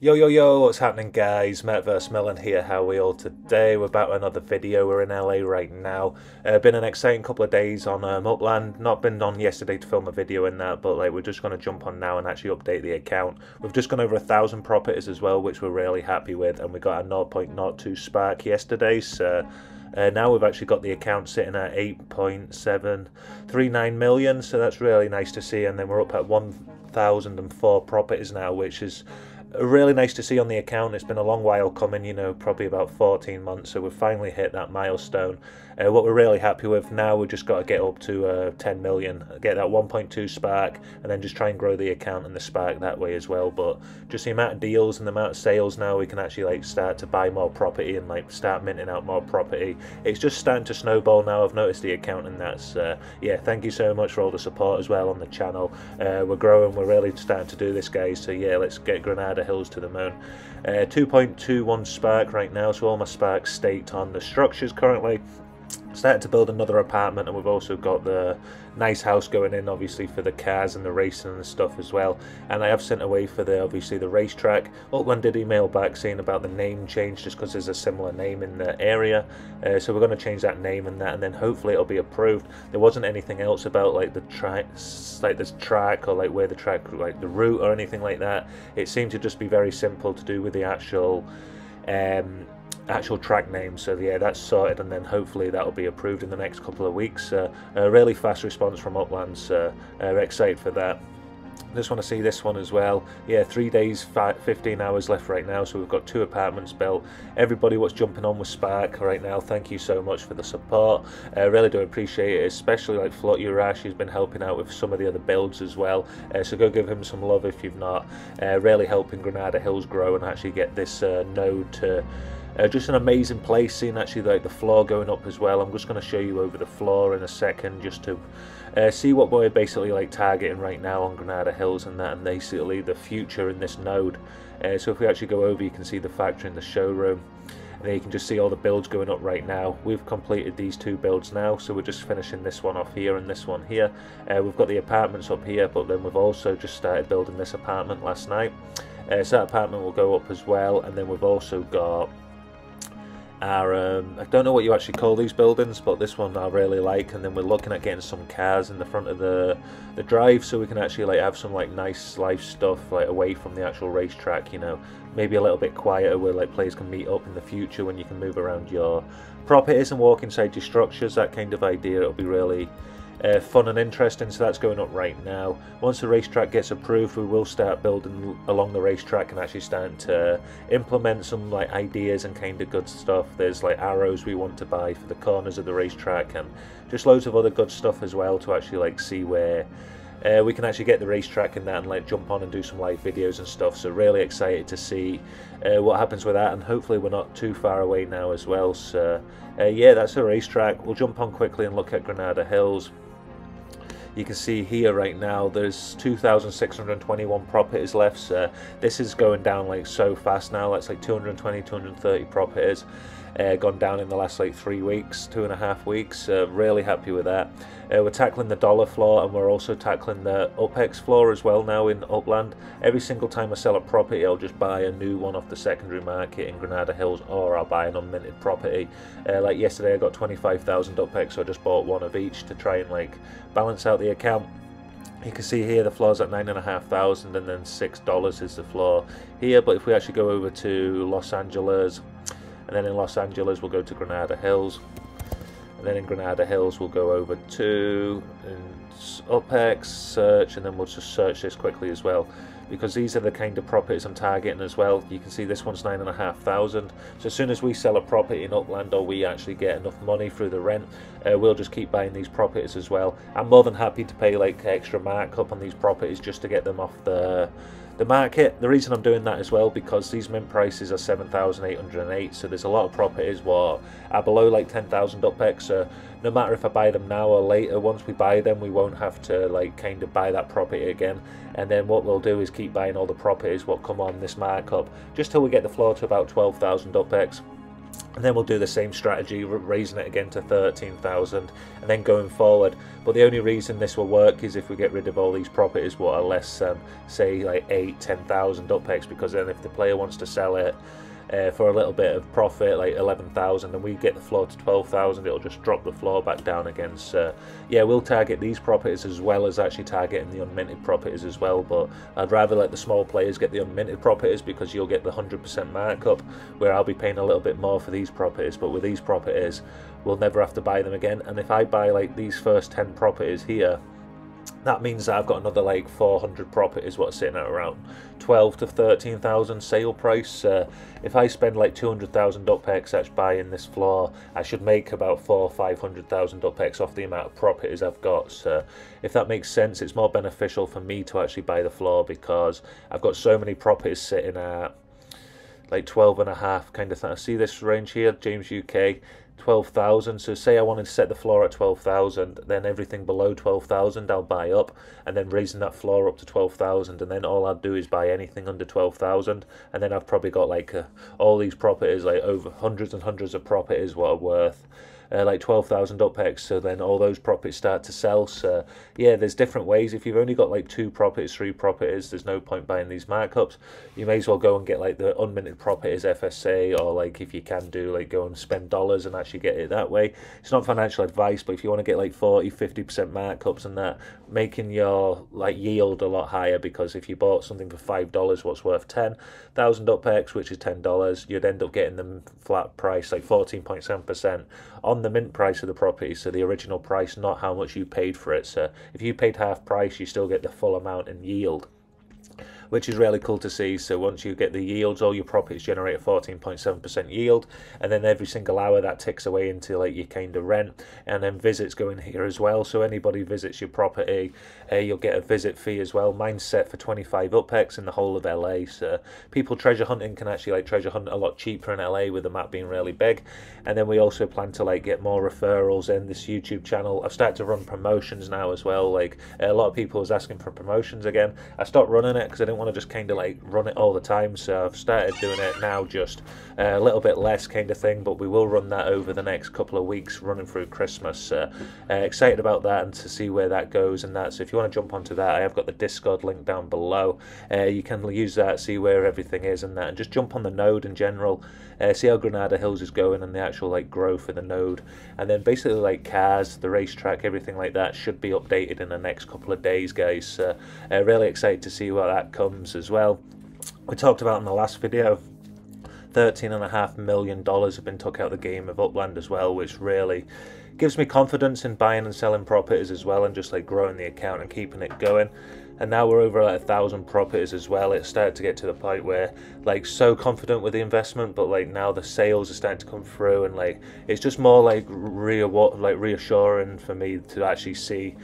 Yo yo yo, what's happening guys? MetaverseMillen here, how are we all today? We're back with another video. We're in LA right now. Been an exciting couple of days on UPLAND. Not been on yesterday to film a video in that, but we're just going to jump on now and actually update the account. We've just gone over 1,000 properties as well, which we're really happy with, and we got a 0.02 spark yesterday, so now we've actually got the account sitting at 8.739 million, so that's really nice to see. And then we're up at 1,004 properties now, which is really nice to see on the account. It's been a long while coming, you know, probably about 14 months, so we've finally hit that milestone. What we're really happy with now, we've just got to get up to 10 million, get that 1.2 spark, and then just try and grow the account and the spark that way as well. But just the amount of deals and the amount of sales now, we can actually start to buy more property and start minting out more property. It's just starting to snowball now. I've noticed the account, and that's yeah, thank you so much for all the support as well on the channel. We're growing, we're really starting to do this, guys, so yeah, let's get Granada Hills to the moon. 2.21 spark right now, so all my sparks staked on the structures currently. Started to build another apartment, and we've also got the nice house going in, obviously, for the cars and the racing and the stuff as well. And I have sent away for the obviously the racetrack. UPLAND did email back saying about the name change, just because there's a similar name in the area, so we're going to change that name and that, and then hopefully it'll be approved. There wasn't anything else about the track, this track, or where the track, the route or anything like that. It seemed to just be very simple to do with the actual track name. So yeah, that's sorted, and then hopefully that'll be approved in the next couple of weeks. A really fast response from UPLAND, so excited for that. Just want to see this one as well. Yeah, 3 days, 15 hours left right now, so we've got 2 apartments built. Everybody what's jumping on with Spark right now, thank you so much for the support. Really do appreciate it, especially Float Urash, who's been helping out with some of the other builds as well, so go give him some love if you've not. Really helping Granada Hills grow and actually get this node to just an amazing place. Seeing actually the floor going up as well. I'm just going to show you over the floor in a second, just to see what we're basically targeting right now on Granada Hills and that, and basically the future in this node. So if we actually go over, you can see the factory and the showroom, and then you can just see all the builds going up right now. We've completed these 2 builds now, so we're just finishing this one off here and this one here. We've got the apartments up here, but then we've also just started building this apartment last night, so that apartment will go up as well. And then we've also got our, I don't know what you actually call these buildings, but this one I really like. And then we're looking at getting some cars in the front of the drive, so we can actually have some nice life stuff away from the actual racetrack, you know, maybe a little bit quieter, where players can meet up in the future when you can move around your properties and walk inside your structures. That kind of idea, it'll be really fun and interesting. So that's going up right now. Once the racetrack gets approved, we will start building along the racetrack and actually starting to implement some ideas and kind of good stuff. There's arrows we want to buy for the corners of the racetrack, and just loads of other good stuff as well to actually see where we can actually get the racetrack and that, and jump on and do some live videos and stuff. So really excited to see what happens with that, and hopefully we're not too far away now as well. So yeah, that's the racetrack. We'll jump on quickly and look at Granada Hills. You can see here right now there's 2,621 properties left, so this is going down so fast now. That's 220, 230 properties gone down in the last 3 weeks, 2.5 weeks. Really happy with that. We're tackling the dollar floor, and we're also tackling the UPEX floor as well now in UPLAND. Every single time I sell a property, I'll just buy a new one off the secondary market in Granada Hills, or I'll buy an unminted property. Like yesterday I got 25,000 UPEX, so I just bought one of each to try and balance out the account. You can see here the floor's at 9,500, and then $6 is the floor here. But if we actually go over to Los Angeles, and then in Los Angeles we'll go to Granada Hills, and then in Granada Hills we'll go over to UPEX, search, and then we'll just search this quickly as well, because these are the kind of properties I'm targeting as well. You can see this one's 9,500. So as soon as we sell a property in UPLAND, or we actually get enough money through the rent, we'll just keep buying these properties as well. I'm more than happy to pay extra markup on these properties just to get them off the market. The reason I'm doing that as well, because these mint prices are 7,808, so there's a lot of properties what are below 10,000 UPEX. So no matter if I buy them now or later, once we buy them, we won't have to kind of buy that property again. And then what we'll do is keep buying all the properties what come on this markup, just till we get the floor to about 12,000 UPEX. And then we'll do the same strategy, raising it again to 13,000, and then going forward. But the only reason this will work is if we get rid of all these properties what are less, say like 8-10,000 UPEX, because then if the player wants to sell it for a little bit of profit, like 11,000, and we get the floor to 12,000, it'll just drop the floor back down again. So yeah, we'll target these properties as well as actually targeting the unminted properties as well, but I'd rather let the small players get the unminted properties, because you'll get the 100% markup, where I'll be paying a little bit more for these properties. But with these properties, we'll never have to buy them again. And if I buy like these first 10 properties here, that means that I've got another like 400 properties what are sitting at around 12 to 13,000 sale price. If I spend like 200,000 UPEX actually buying this floor, I should make about 400,000 or 500,000 UPEX off the amount of properties I've got. So if that makes sense, it's more beneficial for me to actually buy the floor, because I've got so many properties sitting at like 12.5 kind of thing. I see this range here, James UK, 12,000. So say I wanted to set the floor at 12,000, then everything below 12,000 I'll buy up, and then raising that floor up to 12,000, and then all I'd do is buy anything under 12,000, and then I've probably got like all these properties, like over hundreds and hundreds of properties what are worth like 12,000 UPEX. So then all those properties start to sell. So yeah, there's different ways. If you've only got like 2 properties, 3 properties, there's no point buying these markups. You may as well go and get like the unminted properties FSA, or like if you can do, like go and spend dollars and actually get it that way. It's not financial advice, but if you want to get like 40-50% markups and that, making your like yield a lot higher, because if you bought something for $5 what's worth 10,000 UPEX, which is $10, you'd end up getting them flat price, like 14.7% on the mint price of the property. So the original price, not how much you paid for it. So if you paid half price, you still get the full amount in yield, which is really cool to see. So once you get the yields, all your properties generate a 14.7% yield, and then every single hour that ticks away into like your kind of rent, and then visits go in here as well. So anybody visits your property, you'll get a visit fee as well. Mine's set for 25 UPEX in the whole of LA. So people treasure hunting can actually like treasure hunt a lot cheaper in LA, with the map being really big. And then we also plan to like get more referrals in this YouTube channel. I've started to run promotions now as well. Like a lot of people was asking for promotions again. I stopped running it because I didn't want to just kind of like run it all the time. So I've started doing it now, just a little bit less kind of thing, but we will run that over the next couple of weeks, running through Christmas. Excited about that and to see where that goes and that. So if you want to jump onto that, I have got the Discord link down below. You can use that, see where everything is and that, and just jump on the node in general, see how Granada Hills is going and the actual like growth of the node. And then basically like cars, the racetrack, everything like that should be updated in the next couple of days, guys. Really excited to see what that comes as well. We talked about in the last video, $13.5 million have been took out of the game of UPLAND as well, which really gives me confidence in buying and selling properties as well, and just like growing the account and keeping it going. And now we're over like 1,000 properties as well. It started to get to the point where like so confident with the investment, but like now the sales are starting to come through, and like it's just more like reassuring for me to actually see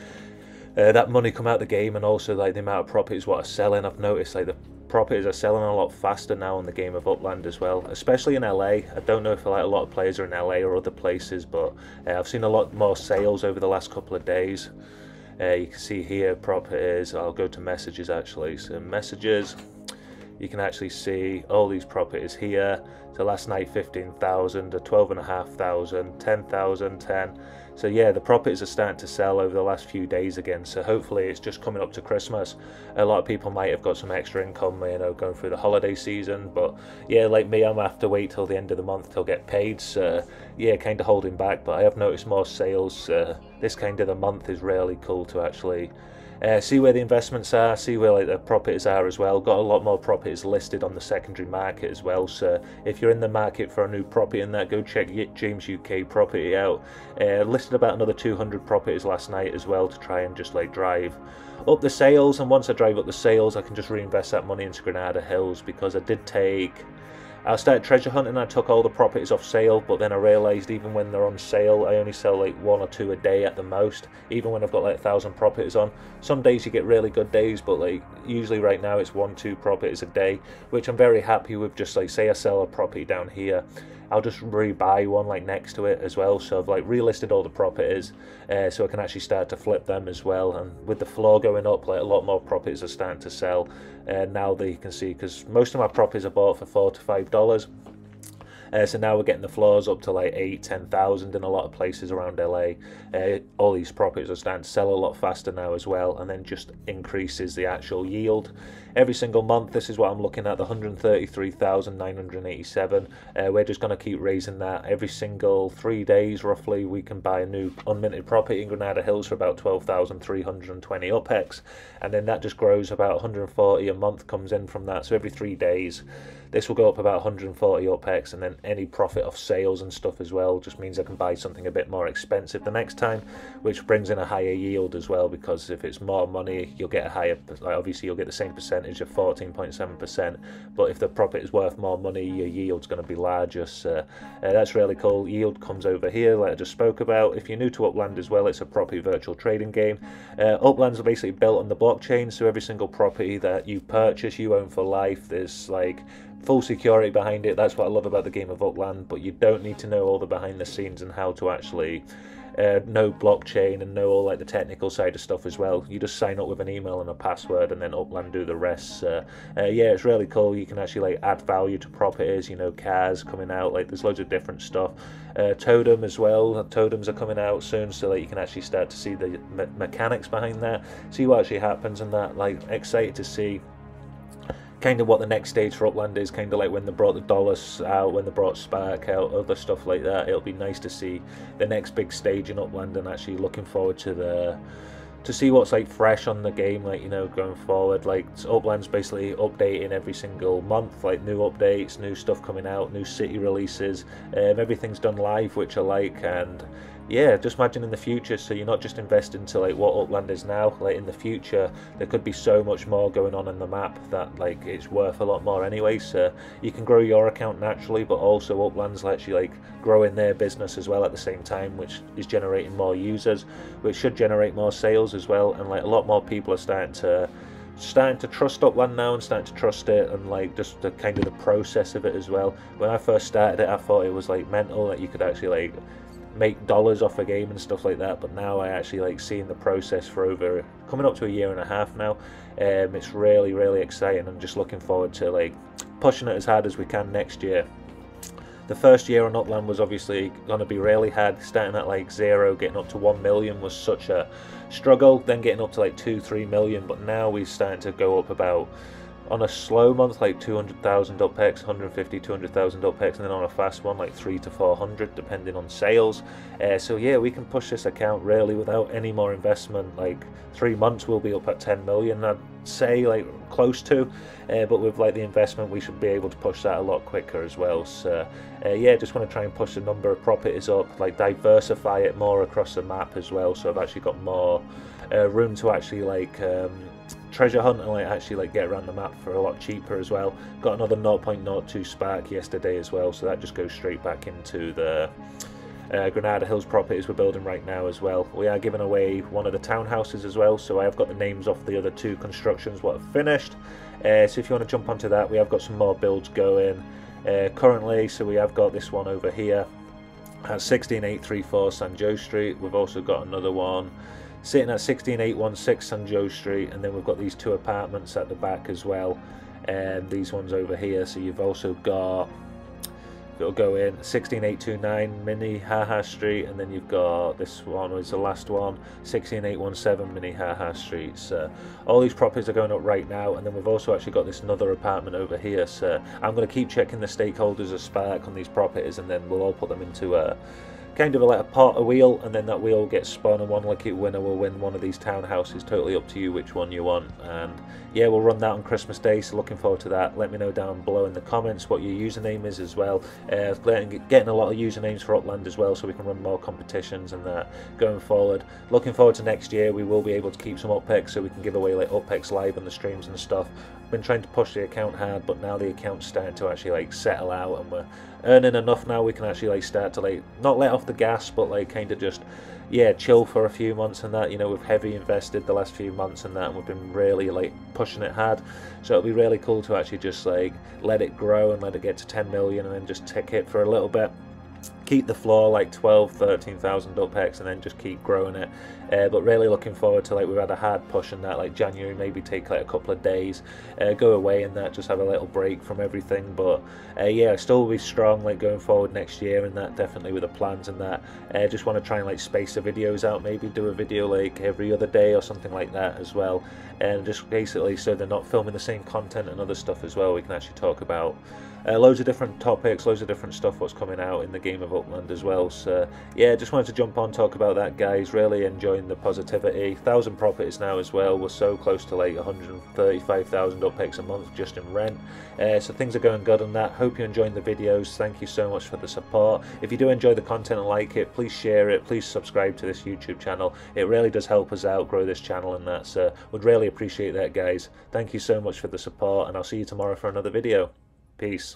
that money come out the game, and also like the amount of properties what are selling. I've noticed like the properties are selling a lot faster now in the game of UPLAND as well, especially in LA. I don't know if like a lot of players are in LA or other places, but I've seen a lot more sales over the last couple of days. You can see here properties. I'll go to messages actually. So messages, you can actually see all these properties here. So last night 15,000, 12,500, 10,000, 10. So yeah, the properties are starting to sell over the last few days again. So hopefully it's just coming up to Christmas. A lot of people might have got some extra income, you know, going through the holiday season. But yeah, like me, I'm gonna have to wait till the end of the month to get paid. So yeah, kind of holding back. But I have noticed more sales. This kind of the month is really cool to actually see where the investments are, see where like the properties are as well. Got a lot more properties listed on the secondary market as well. So if you're in the market for a new property and that, go check James UK property out. Listed about another 200 properties last night as well, to try and just like drive up the sales. And once I drive up the sales, I can just reinvest that money into Granada Hills, because I started treasure hunting. I took all the properties off sale, but then I realised even when they're on sale, I only sell like 1 or 2 a day at the most, even when I've got like 1,000 properties on. Some days you get really good days, but like usually right now it's 1-2 properties a day, which I'm very happy with. Just like say I sell a property down here, I'll just rebuy one like next to it as well. So I've like relisted all the properties, so I can actually start to flip them as well. And with the floor going up, like a lot more properties are starting to sell now that you can see, because most of my properties are bought for $4 to $5. So now we're getting the floors up to like 8-10,000 in a lot of places around LA. All these properties are starting to sell a lot faster now as well, and then just increases the actual yield every single month. This is what I'm looking at, the 133,987. We're just going to keep raising that every single 3 days roughly. We can buy a new unminted property in Granada Hills for about 12,320 UPEX, and then that just grows about 140 a month comes in from that. So every 3 days this will go up about 140 UPEX, and then any profit off sales and stuff as well just means I can buy something a bit more expensive the next time, which brings in a higher yield as well, because if it's more money you'll get a higher, like obviously you'll get the same percentage of 14.7%, but if the property is worth more money your yield's going to be larger. So that's really cool. Yield comes over here like I just spoke about. If you're new to Upland as well, it's a property virtual trading game. Uplands are basically built on the blockchain, so every single property that you purchase you own for life. There's like full security behind it. That's what I love about the game of Upland, but you don't need to know all the behind the scenes and how to actually know blockchain and know all like the technical side of stuff as well. You just sign up with an email and a password, and then Upland do the rest. Yeah, it's really cool. You can actually like add value to properties, you know, cars coming out, like there's loads of different stuff. Totem as well, totems are coming out soon, so like you can actually start to see the mechanics behind that, see what actually happens, and that, like, excited to see kind of what the next stage for Upland is, kind of like when they brought the dollars out, when they brought Spark out, other stuff like that. It'll be nice to see the next big stage in Upland, and actually looking forward to see what's like fresh on the game, like, you know, going forward. Like Upland's basically updating every single month, like new updates, new stuff coming out, new city releases, everything's done live, which I like. And yeah, just imagine in the future, so you're not just investing to like what Upland is now, like in the future there could be so much more going on in the map that like it's worth a lot more anyway. So you can grow your account naturally, but also Upland's actually like growing their business as well at the same time, which is generating more users, which should generate more sales as well. And like a lot more people are starting to trust Upland now, and starting to trust it, and like just the kind of the process of it as well. When I first started it I thought it was like mental that you could actually like make dollars off a game and stuff like that, but now I actually like seeing the process for over coming up to a year and a half now. It's really exciting. I'm just looking forward to like pushing it as hard as we can next year. The first year on Upland was obviously going to be really hard. Starting at like 0, getting up to 1 million was such a struggle, then getting up to like 2-3 million, but now we're starting to go up about, on a slow month, like 200,000 UPEX, 150, 200,000 UPEX, and then on a fast one, like 300 to 400, depending on sales. So yeah, we can push this account really without any more investment. Like 3 months, we'll be up at 10 million, I'd say, like close to. But with like the investment, we should be able to push that a lot quicker as well. So yeah, just want to try and push the number of properties up, like diversify it more across the map as well. So I've actually got more room to actually like treasure hunt and like actually like get around the map for a lot cheaper as well. Got another 0.02 Spark yesterday as well, so that just goes straight back into the Granada Hills properties we're building right now as well. We are giving away one of the townhouses as well, so I have got the names off the other 2 constructions what have finished. So if you want to jump onto that, we have got some more builds going currently. So we have got this one over here at 16834 San Joe Street. We've also got another one sitting at 16816 San Joe Street, and then we've got these 2 apartments at the back as well, and these ones over here. So you've also got, it'll go in 16829 Mini Haha Street, and then you've got this one is the last one, 16817 Mini Haha Street. So all these properties are going up right now, and then we've also actually got this another apartment over here. So I'm going to keep checking the stakeholders of Spark on these properties, and then we'll all put them into a kind of like a pot, a wheel, and then that wheel gets spun, and one lucky winner will win one of these townhouses. Totally up to you which one you want. And yeah, we'll run that on Christmas Day, so looking forward to that. Let me know down below in the comments what your username is as well. Getting a lot of usernames for Upland as well, so we can run more competitions and that going forward. Looking forward to next year, we will be able to keep some UPEX, so we can give away like UPEX live on the streams and stuff. Been trying to push the account hard, but now the account's starting to actually like settle out, and we're earning enough now we can actually like start to like not let off the gas, but like kind of just, yeah, chill for a few months and that. You know, we've heavy invested the last few months and that, and we've been really like pushing it hard. So it'll be really cool to actually just like let it grow and let it get to 10 million and then just tick it for a little bit, keep the floor like 13,000 UPEX and then just keep growing it. But really looking forward to, like, we've had a hard push in that, like January, maybe take like a couple of days, go away and that, just have a little break from everything. But yeah, still will be strong like going forward next year and that, definitely with the plans and that. Just want to try and like space the videos out, maybe do a video like every other day or something like that as well, and just basically so they're not filming the same content and other stuff as well. We can actually talk about loads of different topics, loads of different stuff what's coming out in the game of Upland as well. So yeah, just wanted to jump on, talk about that, guys. Really enjoying the positivity. 1,000 properties now as well. We're so close to like 135,000 UPEX a month just in rent. So things are going good on that. Hope you're enjoying the videos. Thank you so much for the support. If you do enjoy the content and like it, please share it, please subscribe to this YouTube channel. It really does help us out, grow this channel and that, so would really appreciate that, guys. Thank you so much for the support, and I'll see you tomorrow for another video. Peace.